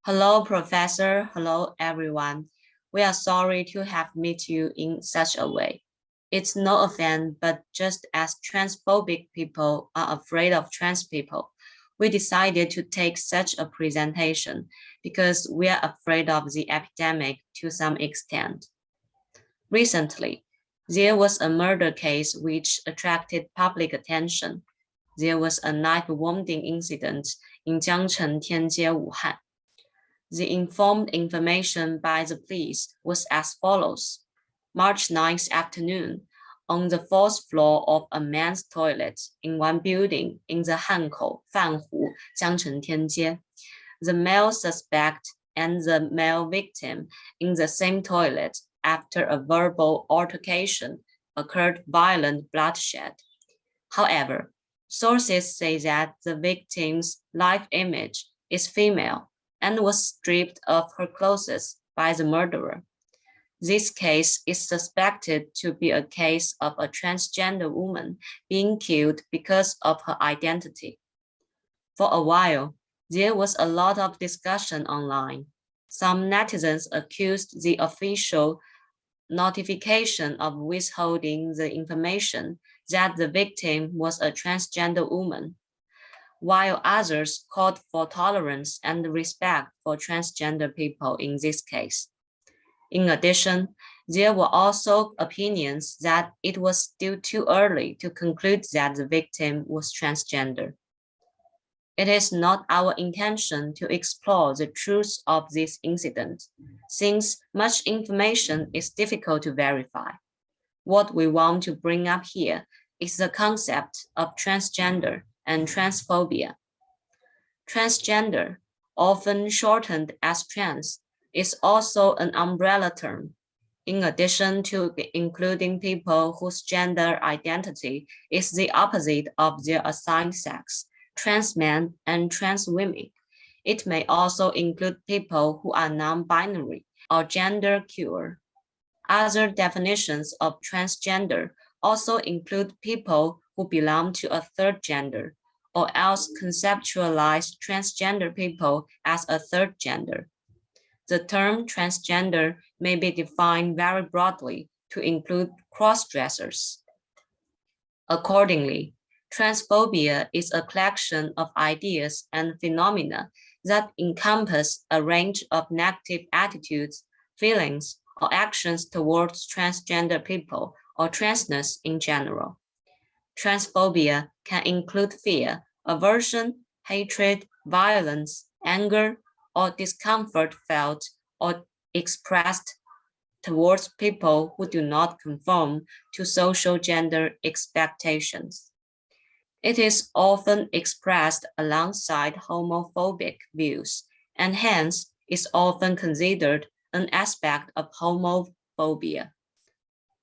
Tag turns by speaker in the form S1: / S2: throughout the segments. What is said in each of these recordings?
S1: Hello, Professor. Hello, everyone. We are sorry to have met you in such a way. It's no offense, but just as transphobic people are afraid of trans people, we decided to take such a presentation because we are afraid of the epidemic to some extent. Recently, there was a murder case which attracted public attention. There was a knife wounding incident in Jiangcheng, Tianjie, Wuhan. The informed information by the police was as follows. March 9th afternoon, on the fourth floor of a men's toilet in one building in the Hankou, Fanhu, Jiangcheng, Tianjie, the male suspect and the male victim in the same toilet after a verbal altercation occurred violent bloodshed. However, sources say that the victim's live image is female and was stripped of her clothes by the murderer. This case is suspected to be a case of a transgender woman being killed because of her identity. For a while, there was a lot of discussion online. Some netizens accused the official notification of withholding the information that the victim was a transgender woman, while others called for tolerance and respect for transgender people in this case. In addition, there were also opinions that it was still too early to conclude that the victim was transgender. It is not our intention to explore the truth of this incident, since much information is difficult to verify. What we want to bring up here is the concept of transgender and transphobia. Transgender, often shortened as trans, is also an umbrella term. In addition to including people whose gender identity is the opposite of their assigned sex, trans men and trans women, it may also include people who are non-binary or gender queer. Other definitions of transgender also include people who belong to a third gender, or else conceptualize transgender people as a third gender. The term transgender may be defined very broadly to include cross-dressers. Accordingly, transphobia is a collection of ideas and phenomena that encompass a range of negative attitudes, feelings, or actions towards transgender people or transness in general. Transphobia can include fear, aversion, hatred, violence, anger, or discomfort felt or expressed towards people who do not conform to social gender expectations. It is often expressed alongside homophobic views and hence is often considered an aspect of homophobia.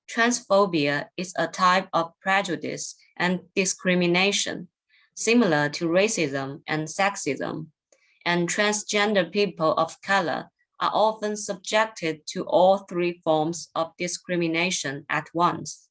S1: Transphobia is a type of prejudice and discrimination, similar to racism and sexism, and transgender people of color are often subjected to all three forms of discrimination at once.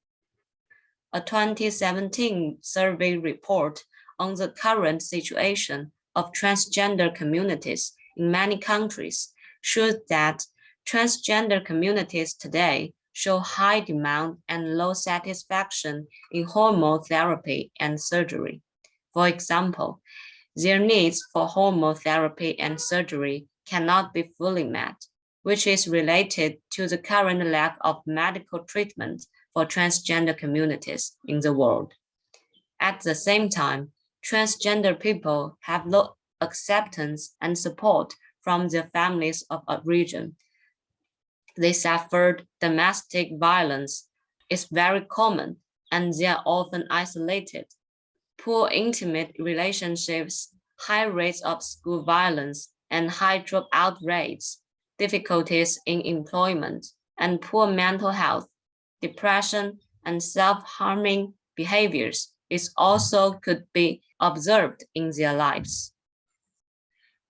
S1: A 2017 survey report on the current situation of transgender communities in many countries showed that transgender communities today show high demand and low satisfaction in hormone therapy and surgery. For example, their needs for hormone therapy and surgery cannot be fully met, which is related to the current lack of medical treatment for transgender communities in the world. At the same time, transgender people have low acceptance and support from their families of origin. They suffered domestic violence is very common and they are often isolated. Poor intimate relationships, high rates of school violence and high dropout rates, difficulties in employment, and poor mental health, depression, and self-harming behaviors is also could be observed in their lives.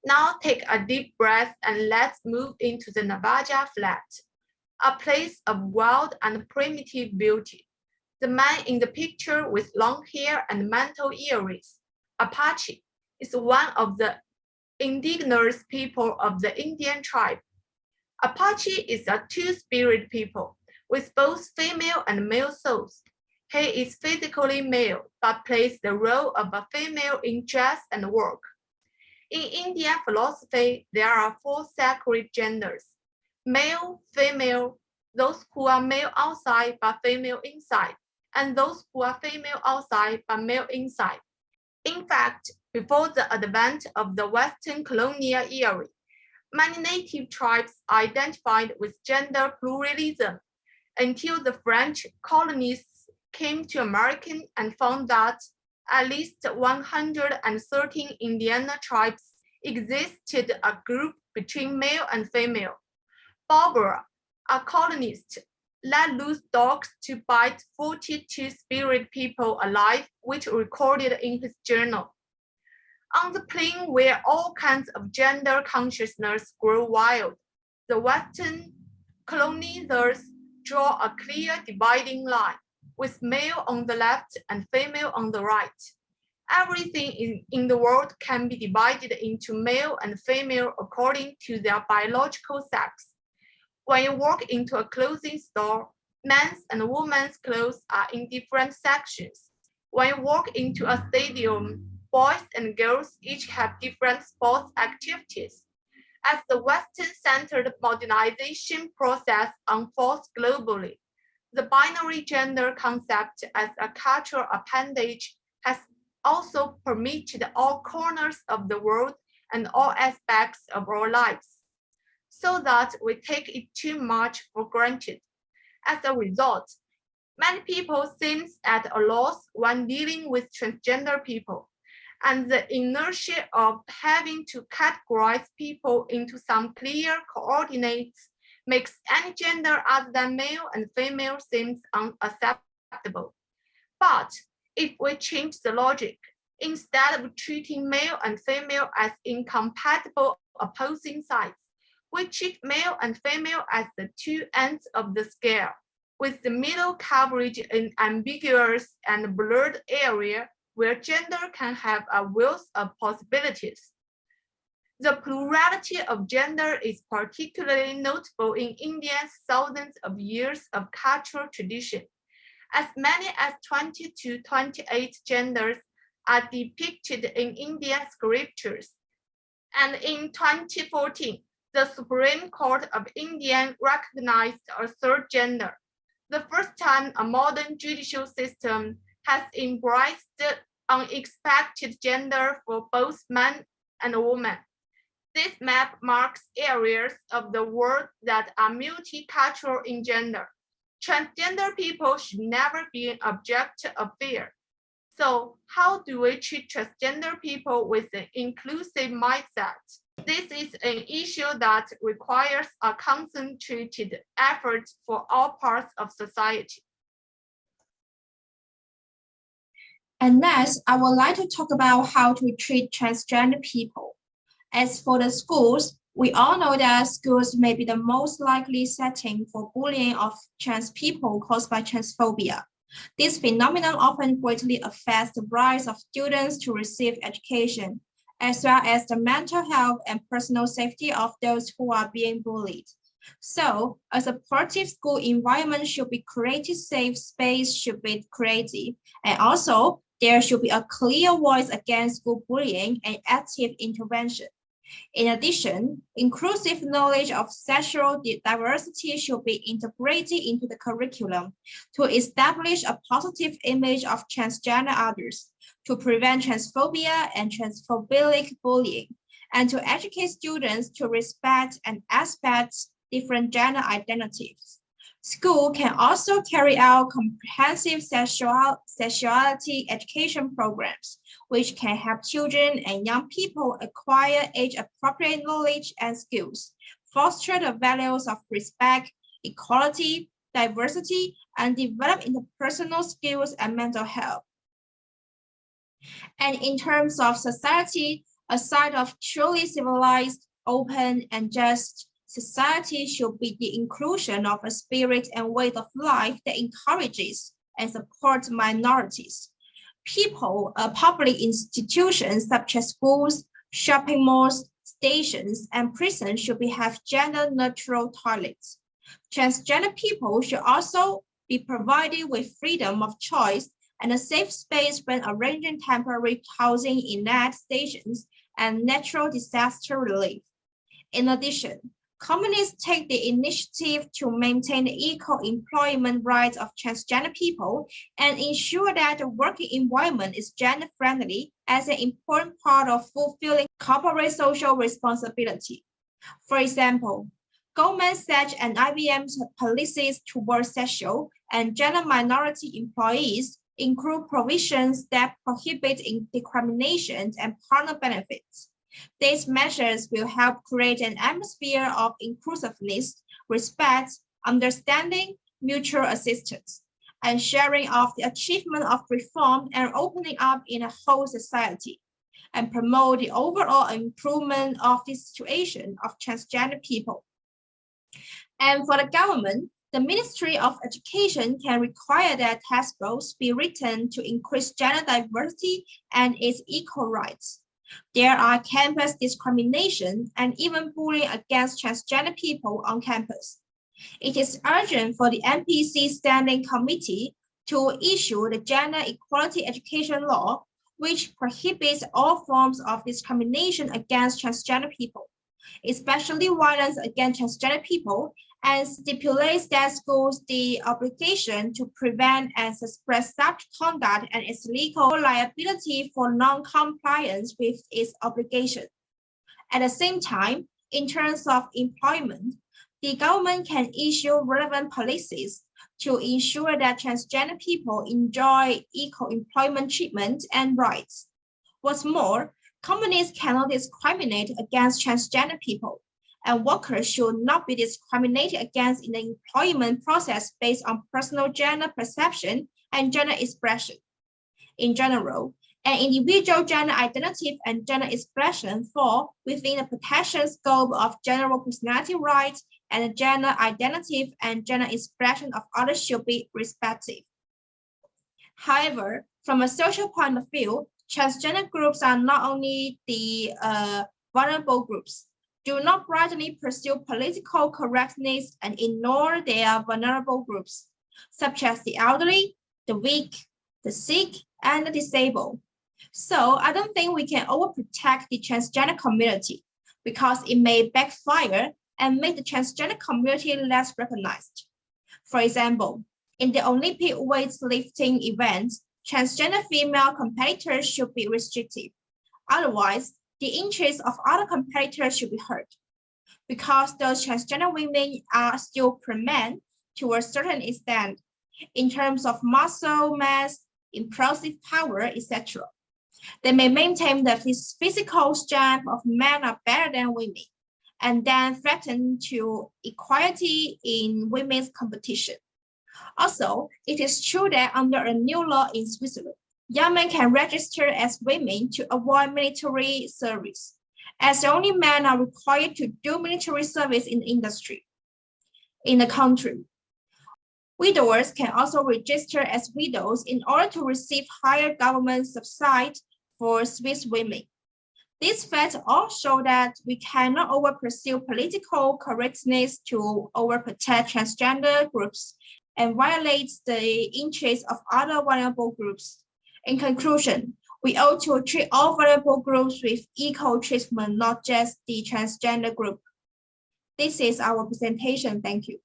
S2: Now take a deep breath and let's move into the Navaja Flat, a place of wild and primitive beauty. The man in the picture with long hair and mantle earrings, Apache, is one of the indigenous people of the Indian tribe. Apache is a two-spirit people with both female and male souls. He is physically male, but plays the role of a female in dress and work. In Indian philosophy, there are four sacred genders: male, female, those who are male outside but female inside, and those who are female outside but male inside. In fact, before the advent of the Western colonial era, many native tribes identified with gender pluralism until the French colonists came to America and found that at least 113 Indiana tribes existed a group between male and female. Barbara, a colonist, let loose dogs to bite 42 spirit people alive, which recorded in his journal. On the plain where all kinds of gender consciousness grow wild, the Western colonizers draw a clear dividing line, with male on the left and female on the right. Everything in the world can be divided into male and female according to their biological sex. When you walk into a clothing store, men's and women's clothes are in different sections. When you walk into a stadium, boys and girls each have different sports activities. As the Western-centered modernization process unfolds globally, the binary gender concept as a cultural appendage has also permeated all corners of the world and all aspects of our lives, so that we take it too much for granted. As a result, many people seem at a loss when dealing with transgender people, and the inertia of having to categorize people into some clear coordinates makes any gender other than male and female seems unacceptable. But if we change the logic, instead of treating male and female as incompatible opposing sides, we treat male and female as the two ends of the scale, with the middle coverage in ambiguous and blurred area where gender can have a wealth of possibilities. The plurality of gender is particularly notable in India's thousands of years of cultural tradition. As many as 20 to 28 genders are depicted in Indian scriptures. And in 2014, the Supreme Court of India recognized a third gender, the first time a modern judicial system has embraced unexpected gender for both men and women. This map marks areas of the world that are multicultural in gender. Transgender people should never be an object of fear. So how do we treat transgender people with an inclusive mindset? This is an issue that requires a concentrated effort for all parts of society.
S3: And next, I would like to talk about how to treat transgender people. As for the schools, we all know that schools may be the most likely setting for bullying of trans people caused by transphobia. This phenomenon often greatly affects the rights of students to receive education, as well as the mental health and personal safety of those who are being bullied. So, a supportive school environment should be created, safe space should be created, and also there should be a clear voice against school bullying and active intervention. In addition, inclusive knowledge of sexual diversity should be integrated into the curriculum to establish a positive image of transgender others, to prevent transphobia and transphobic bullying, and to educate students to respect and accept different gender identities. School can also carry out comprehensive sexuality education programs, which can help children and young people acquire age-appropriate knowledge and skills, foster the values of respect, equality, diversity, and develop interpersonal skills and mental health. And in terms of society, a side of truly civilized, open, and just society should be the inclusion of a spirit and way of life that encourages and supports minorities. People, public institutions such as schools, shopping malls, stations, and prisons should have gender-neutral toilets. Transgender people should also be provided with freedom of choice and a safe space when arranging temporary housing in NAT stations and natural disaster relief. In addition, companies take the initiative to maintain the equal employment rights of transgender people and ensure that the working environment is gender-friendly as an important part of fulfilling corporate social responsibility. For example, Goldman Sachs and IBM's policies towards sexual and gender minority employees include provisions that prohibit discrimination and partner benefits. These measures will help create an atmosphere of inclusiveness, respect, understanding, mutual assistance, and sharing of the achievement of reform and opening up in a whole society, and promote the overall improvement of the situation of transgender people. And for the government, the Ministry of Education can require that textbooks be written to increase gender diversity and its equal rights. There are campus discrimination and even bullying against transgender people on campus. It is urgent for the MPC Standing Committee to issue the Gender Equality Education Law, which prohibits all forms of discrimination against transgender people, especially violence against transgender people, and stipulates that schools the obligation to prevent and suppress such conduct and its legal liability for non-compliance with its obligation. At the same time, in terms of employment, the government can issue relevant policies to ensure that transgender people enjoy equal employment treatment and rights. What's more, companies cannot discriminate against transgender people, and workers should not be discriminated against in the employment process based on personal gender perception and gender expression. In general, an individual gender identity and gender expression fall within the protection scope of general personality rights, and the gender identity and gender expression of others should be respected. However, from a social point of view, transgender groups are not only the vulnerable groups. Do not blindly pursue political correctness and ignore their vulnerable groups, such as the elderly, the weak, the sick, and the disabled. So I don't think we can overprotect the transgender community because it may backfire and make the transgender community less recognized. For example, in the Olympic weightlifting events, transgender female competitors should be restricted. Otherwise, the interests of other competitors should be heard. Because those transgender women are still premen to a certain extent in terms of muscle mass, impulsive power, etc. They may maintain that his physical strength of men are better than women, and then threaten to equality in women's competition. Also, it is true that under a new law in Switzerland, young men can register as women to avoid military service, as only men are required to do military service in the industry. In the country, widowers can also register as widows in order to receive higher government subsidy for Swiss women. These facts all show that we cannot over-pursue political correctness to overprotect transgender groups and violate the interests of other vulnerable groups. In conclusion, we ought to treat all vulnerable groups with equal treatment, not just the transgender group. This is our presentation. Thank you.